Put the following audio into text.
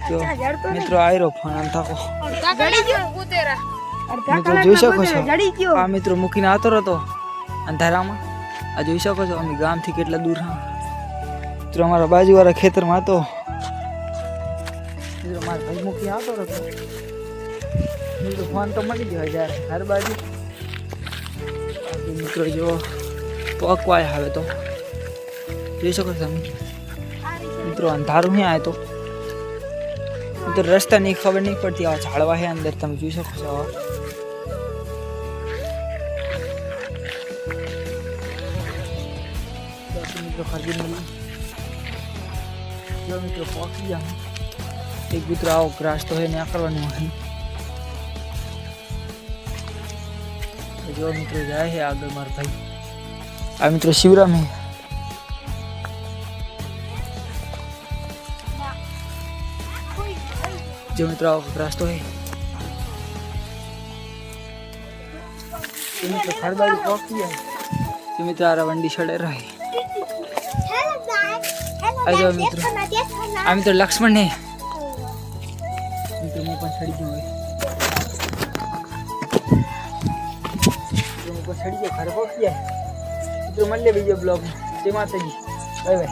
મિત્રો આયરો ફોન આમ થાકો મિત્રો જોઈ શકો છો આ મિત્રો મૂકીને આવતો હતો અંધારામાં આ જોઈ શકો છો અમે ગામથી કેટલા દૂર હા મિત્રો અમારા બાજુવાળા ખેતરમાં હતો મિત્રો મારા ભાઈ મૂકીને આવતો હતો મિત્રો ફોન તો મળી ગયો જ્યારે હર બાજુ મિત્રો જો પકવાય આવે તો જોઈ શકો છો તમે મિત્રો અંધારું નહીં આવે તો મિત્રો રસ્તાની ખબર નહીં પડતી આ ઝાડવા છે અંદર તમે જોઈ શકો છો મિત્રો ખરીદી મળી મિત્રો પહોંચી ગયા એક મિત્રો આવો ગ્રાસ તો હે ને આ કરવાનું હોય જો મિત્રો જાય છે આગળ મારા ભાઈ આ મિત્રો શિવરામ હે जो मित्र रास्तो है मित्र खरबाड़ी पहुंची है जो मित्र आ वंडी चढ़े रहे आ जाओ मित्र आ मित्र लक्ष्मण है मित्र मैं छड़ी गयो छड़ी गयो घर पहुंची है मित्र मिल ले बीजो ब्लॉग में जय माता दी बाय बाय।